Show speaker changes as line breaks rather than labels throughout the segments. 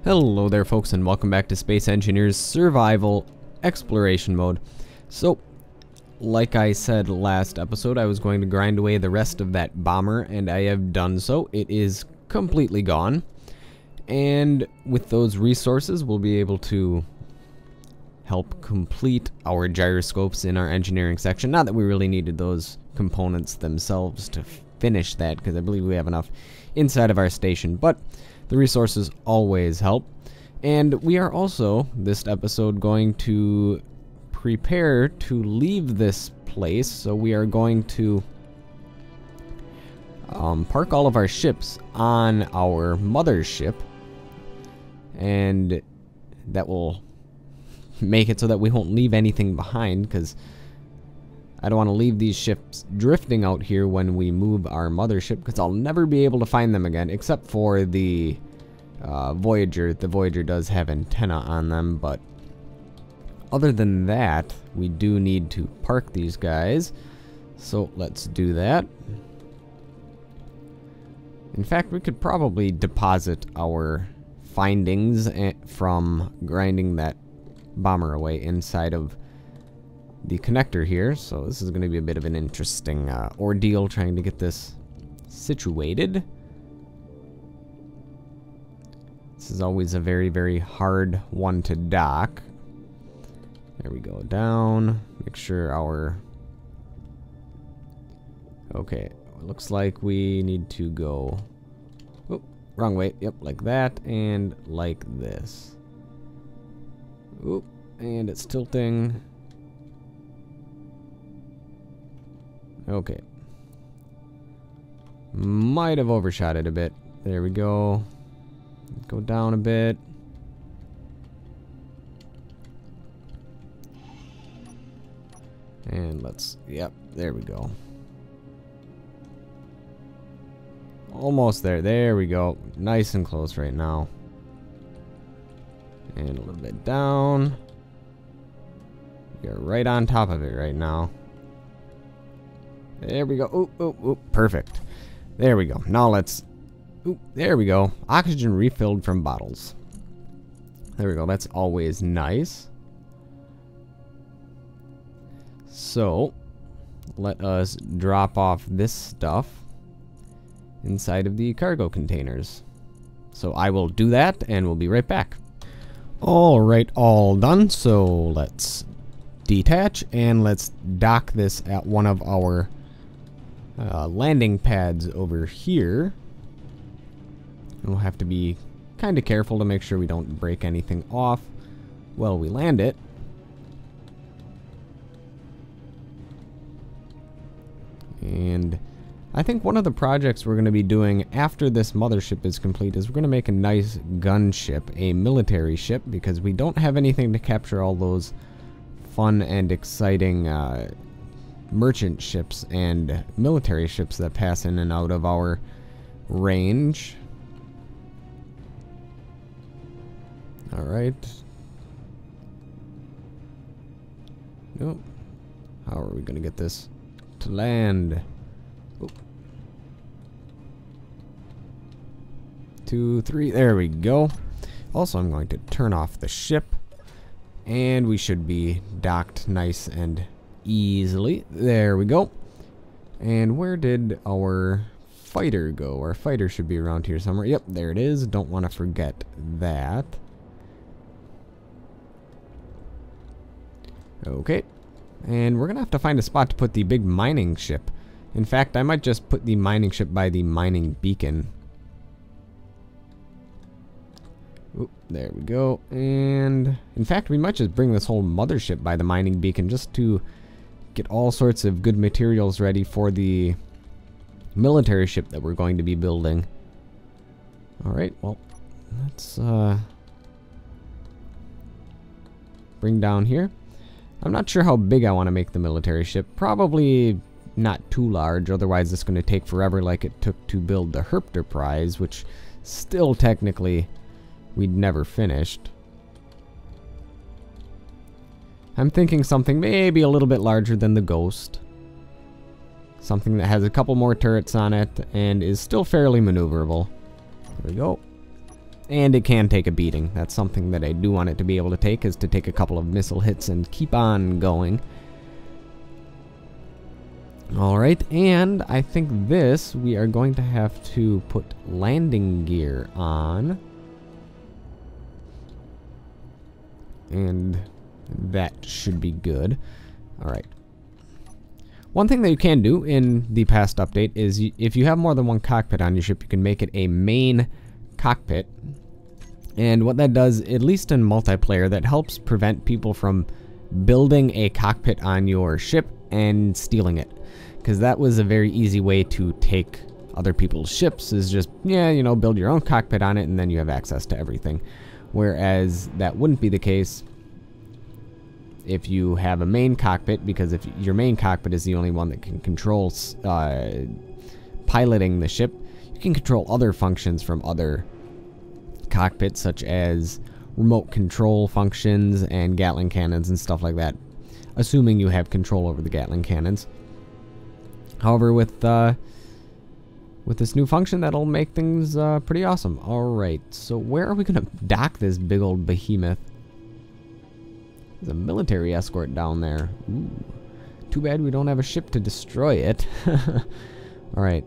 Hello there folks, and welcome back to Space Engineers Survival Exploration Mode. So, like I said last episode, I was going to grind away the rest of that bomber, and I have done so. It is completely gone. And with those resources, we'll be able to help complete our gyroscopes in our engineering section. Not that we really needed those components themselves to finish that, because I believe we have enough inside of our station, but the resources always help. And we are also, this episode, going to prepare to leave this place. So we are going to park all of our ships on our mothership, and that will make it so that we won't leave anything behind, because I don't want to leave these ships drifting out here when we move our mothership, because I'll never be able to find them again, except for the Voyager. The Voyager does have antenna on them, but other than that, we do need to park these guys. So let's do that. In fact, we could probably deposit our findings from grinding that bomber away inside of the connector here. So this is going to be a bit of an interesting ordeal trying to get this situated. This is always a very, very hard one to dock. There we go, down. Make sure our... Okay, it looks like we need to go... Oh, wrong way. Yep, like that and like this. Oop, and it's tilting. Okay. Might have overshot it a bit. There we go. Go down a bit. And let's, yep, there we go. Almost there. There we go. Nice and close right now. And a little bit down. You're right on top of it right now. There we go. Oop, oop, oop. Perfect. There we go. Now let's... Oop, there we go. Oxygen refilled from bottles. There we go. That's always nice. So, let us drop off this stuff inside of the cargo containers. So I will do that, and we'll be right back. Alright, all done. So let's detach, and let's dock this at one of our landing pads over here. We'll have to be kind of careful to make sure we don't break anything off while we land it. And I think one of the projects we're going to be doing after this mothership is complete is we're going to make a nice gunship, a military ship, because we don't have anything to capture all those fun and exciting merchant ships and military ships that pass in and out of our range. Alright. Nope. How are we going to get this to land? Oop. 2, 3. There we go. Also, I'm going to turn off the ship. And we should be docked nice and easily. There we go. And where did our fighter go? Our fighter should be around here somewhere. Yep, there it is. Don't want to forget that. Okay, and we're gonna have to find a spot to put the big mining ship. In fact, I might just put the mining ship by the mining beacon. Oop, there we go. And in fact, we might just bring this whole mothership by the mining beacon just to get all sorts of good materials ready for the military ship that we're going to be building. Alright, well, let's bring down here. I'm not sure how big I want to make the military ship. Probably not too large, otherwise it's going to take forever like it took to build the Herpter Prize, which still technically we'd never finished. I'm thinking something maybe a little bit larger than the Ghost. Something that has a couple more turrets on it and is still fairly maneuverable. There we go. And it can take a beating. That's something that I do want it to be able to take, is to take a couple of missile hits and keep on going. Alright, and I think this, we are going to have to put landing gear on. And that should be good. Alright. One thing that you can do in the past update is if you have more than one cockpit on your ship, you can make it a main cockpit. And what that does, at least in multiplayer, that helps prevent people from building a cockpit on your ship and stealing it. Because that was a very easy way to take other people's ships, is just, yeah, you know, build your own cockpit on it and then you have access to everything. Whereas that wouldn't be the case if you have a main cockpit, because if your main cockpit is the only one that can control piloting the ship, you can control other functions from other cockpits, such as remote control functions and Gatling cannons and stuff like that, assuming you have control over the Gatling cannons. However, with this new function, that'll make things pretty awesome. Alright, so where are we going to dock this big old behemoth? There's a military escort down there. Ooh. Too bad we don't have a ship to destroy it. Alright.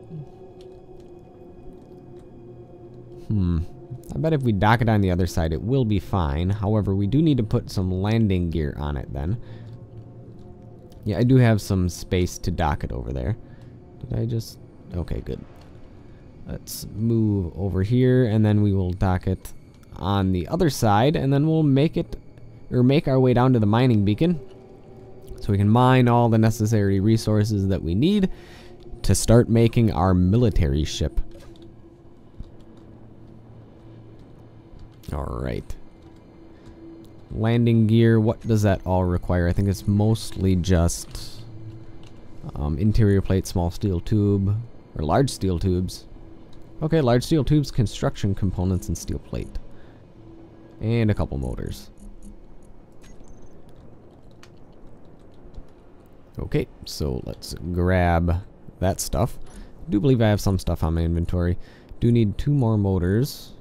I bet if we dock it on the other side, it will be fine. However, we do need to put some landing gear on it then. Yeah, I do have some space to dock it over there. Did I just... Okay, good. Let's move over here, and then we will dock it on the other side, and then we'll make our way down to the mining beacon, so we can mine all the necessary resources that we need to start making our military ship. Alright. Landing gear, what does that all require? I think it's mostly just interior plate, small steel tube, or large steel tubes. Okay, large steel tubes, construction components, and steel plate. And a couple motors. Okay, so let's grab that stuff. I do believe I have some stuff on my inventory. Do need 2 more motors.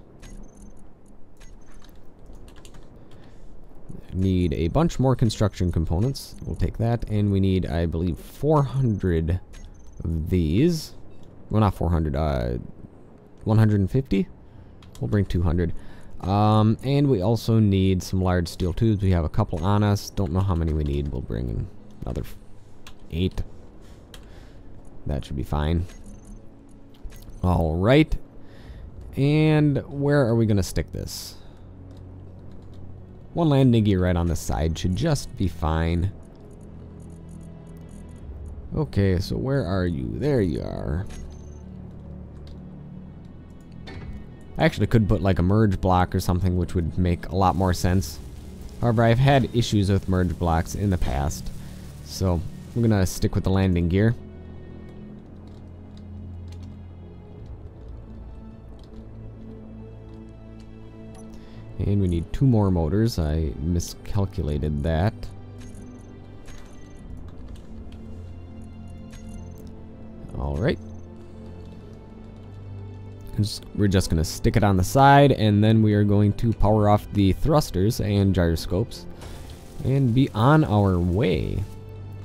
Need a bunch more construction components. We'll take that. And we need, I believe, 400 of these. Well, not 400. 150? We'll bring 200. And we also need some large steel tubes. We have a couple on us. Don't know how many we need. We'll bring in another 8. That should be fine. Alright. And where are we going to stick this? One landing gear right on the side should just be fine. Okay, so where are you? There you are. I actually could put like a merge block or something, which would make a lot more sense. However, I've had issues with merge blocks in the past, so we're gonna stick with the landing gear. And we need 2 more motors. I miscalculated that. Alright. We're just going to stick it on the side, and then we are going to power off the thrusters and gyroscopes and be on our way.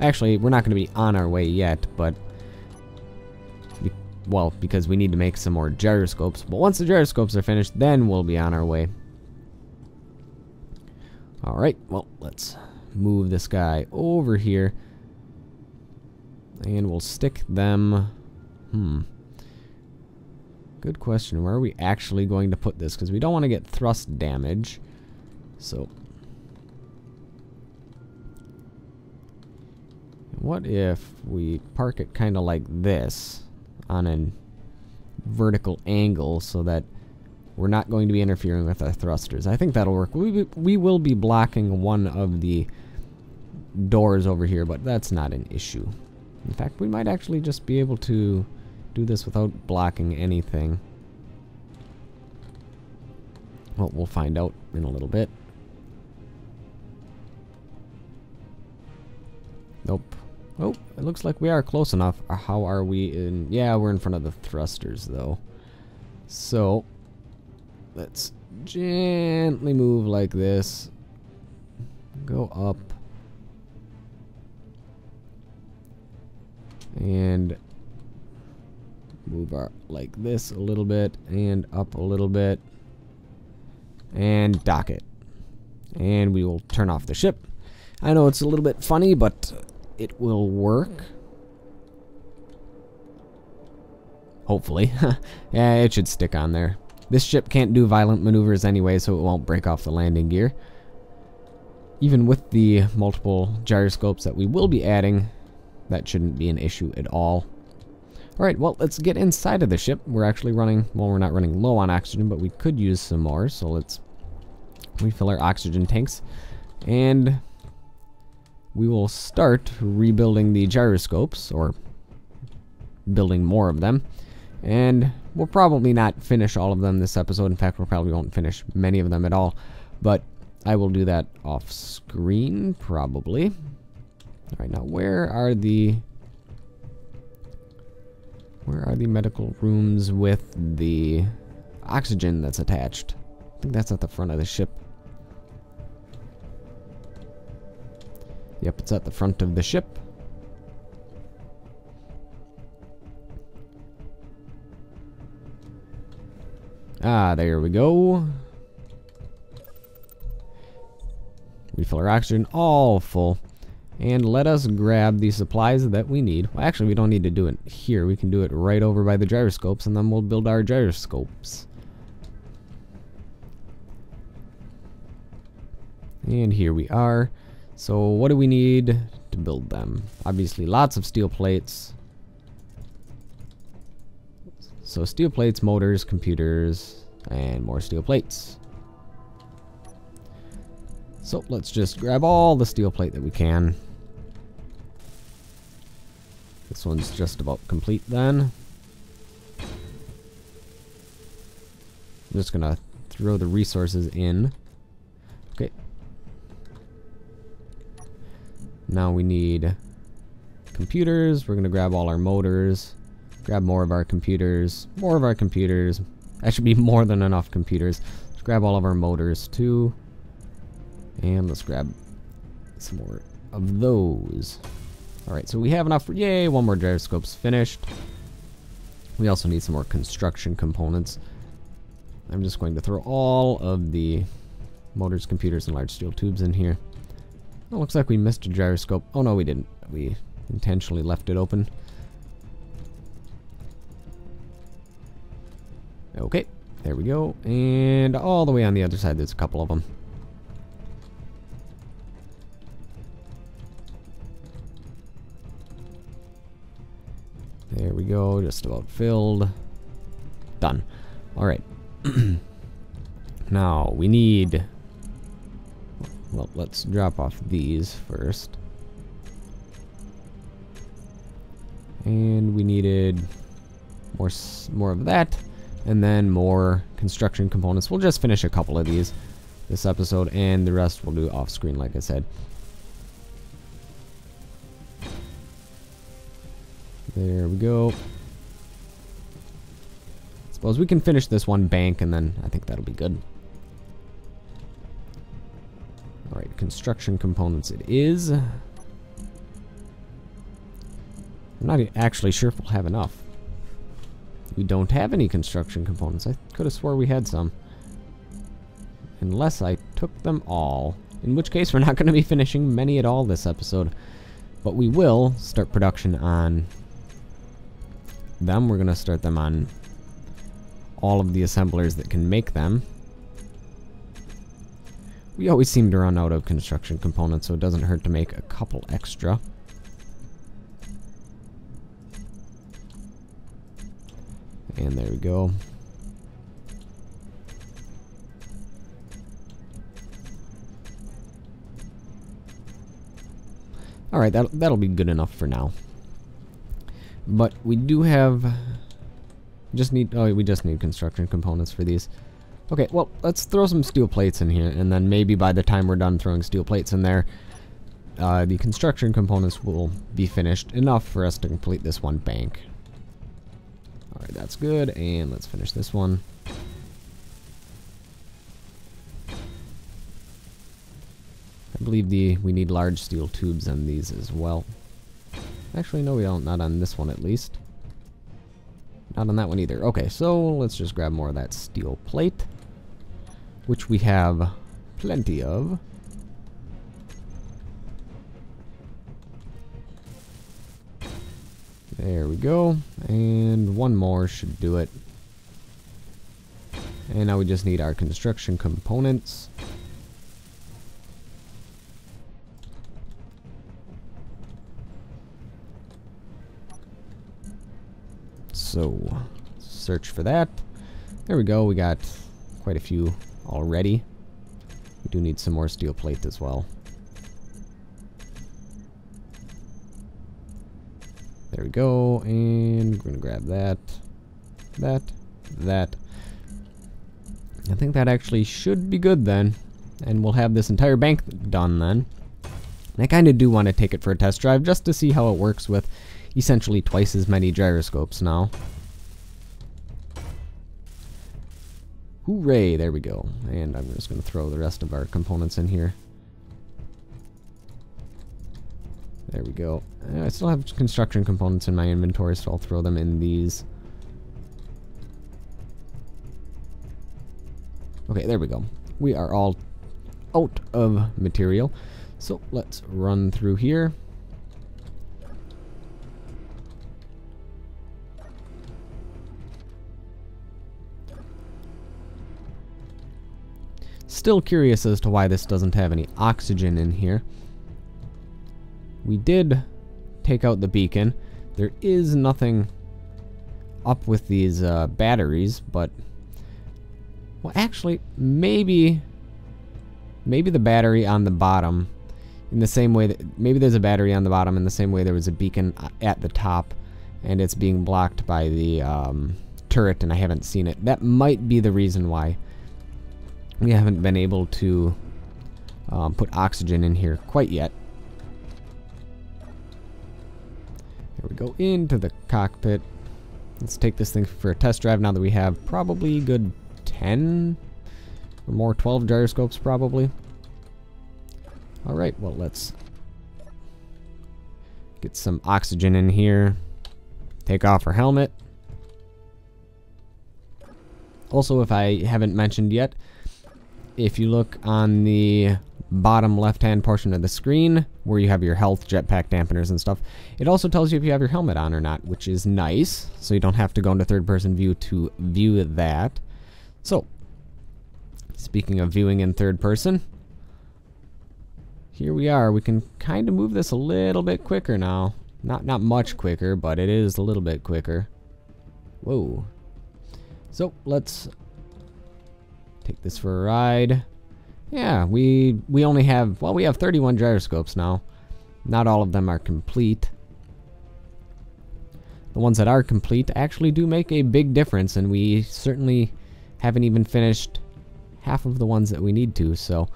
Actually, we're not going to be on our way yet, but well, because we need to make some more gyroscopes. But once the gyroscopes are finished, then we'll be on our way. Alright, well, let's move this guy over here. And we'll stick them... Good question. Where are we actually going to put this? Because we don't want to get thrust damage. So... what if we park it kind of like this on a vertical angle so that we're not going to be interfering with our thrusters? I think that'll work. We will be blocking one of the doors over here, but that's not an issue. In fact, we might actually just be able to do this without blocking anything. Well, we'll find out in a little bit. Nope. Oh, it looks like we are close enough. How are we in... yeah, we're in front of the thrusters, though. So... let's gently move like this. Go up. And move our like this a little bit and up a little bit. And dock it. And we will turn off the ship. I know it's a little bit funny, but it will work. Hopefully. Yeah, it should stick on there. This ship can't do violent maneuvers anyway, so it won't break off the landing gear. Even with the multiple gyroscopes that we will be adding, that shouldn't be an issue at all. Alright, well, let's get inside of the ship. We're actually running, well, we're not running low on oxygen, but we could use some more, so let's refill our oxygen tanks. And we will start rebuilding the gyroscopes, or building more of them. And we'll probably not finish all of them this episode. In fact, we probably won't finish many of them at all. But I will do that off screen, probably. Alright, now where are the medical rooms with the oxygen that's attached? I think that's at the front of the ship. Yep, it's at the front of the ship. Ah, there we go. Refill our oxygen, all full. And let us grab the supplies that we need. Well, actually, we don't need to do it here. We can do it right over by the gyroscopes, and then we'll build our gyroscopes. And here we are. So what do we need to build them? Obviously, lots of steel plates. So steel plates, motors, computers, and more steel plates. So let's just grab all the steel plate that we can. This one's just about complete then. I'm just gonna throw the resources in. Okay. Now we need computers. We're gonna grab all our motors. Grab more of our computers. More of our computers. That should be more than enough computers. Let's grab all of our motors too. And let's grab some more of those. Alright, so we have enough for, yay, one more gyroscope's finished. We also need some more construction components. I'm just going to throw all of the motors, computers, and large steel tubes in here. Oh, looks like we missed a gyroscope. Oh no, we didn't. We intentionally left it open. Okay, there we go. And all the way on the other side, there's a couple of them. There we go, just about filled. Done. Alright. Now, we need... Well, let's drop off these first. And we needed more of that. And then more construction components. We'll just finish a couple of these this episode, and the rest we'll do off screen, like I said. There we go. Suppose we can finish this one bank, and then I think that'll be good. Alright, construction components it is. I'm not actually sure if we'll have enough. We don't have any construction components. I could have swore we had some. Unless I took them all. In which case, we're not going to be finishing many at all this episode. But we will start production on them. We're going to start them on all of the assemblers that can make them. We always seem to run out of construction components, so it doesn't hurt to make a couple extra. And there we go. Alright, that'll be good enough for now. But we do have... we just need construction components for these. Okay, well, let's throw some steel plates in here, and then maybe by the time we're done throwing steel plates in there, the construction components will be finished enough for us to complete this one bank. Alright, that's good, and let's finish this one. I believe we need large steel tubes on these as well. Actually, no, we don't. Not on this one, at least. Not on that one either. Okay, so let's just grab more of that steel plate, which we have plenty of. There we go. And one more should do it. And now we just need our construction components. So, search for that. There we go. We got quite a few already. We do need some more steel plate as well. There we go. And we're going to grab that, that. I think that actually should be good then. And we'll have this entire bank done then. And I kind of do want to take it for a test drive just to see how it works with essentially twice as many gyroscopes now. Hooray, there we go. And I'm just going to throw the rest of our components in here. There we go. I still have construction components in my inventory, so I'll throw them in these. Okay, there we go. We are all out of material. So let's run through here. Still curious as to why this doesn't have any oxygen in here. We did take out the beacon. There is nothing up with these batteries, but... Well, actually, maybe the battery on the bottom, in the same way that... Maybe there's a battery on the bottom in the same way there was a beacon at the top, and it's being blocked by the turret, and I haven't seen it. That might be the reason why we haven't been able to put oxygen in here quite yet. There we go, into the cockpit. Let's take this thing for a test drive now that we have probably good 10 or more, 12 gyroscopes probably. Alright, well, let's get some oxygen in here. Take off our helmet. Also, if I haven't mentioned yet, if you look on the bottom left-hand portion of the screen where you have your health, jetpack dampeners and stuff, it also tells you if you have your helmet on or not, which is nice, so you don't have to go into third-person view to view that. So, speaking of viewing in third person, here we are. We can kind of move this a little bit quicker now. Not much quicker, but it is a little bit quicker. Whoa. So, let's take this for a ride. Yeah, we only have, well, we have 31 gyroscopes now. Not all of them are complete. The ones that are complete actually do make a big difference, and we certainly haven't even finished half of the ones that we need to, so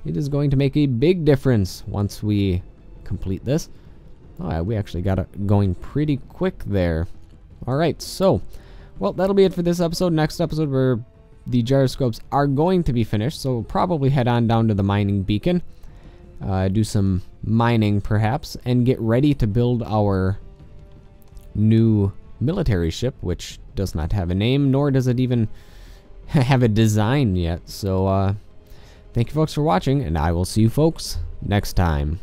it is going to make a big difference once we complete this. Oh, yeah, we actually got it going pretty quick there. Alright, so, well, that'll be it for this episode. Next episode, the gyroscopes are going to be finished, so we'll probably head on down to the mining beacon, do some mining perhaps, and get ready to build our new military ship, which does not have a name, nor does it even have a design yet. So thank you folks for watching, and I will see you folks next time.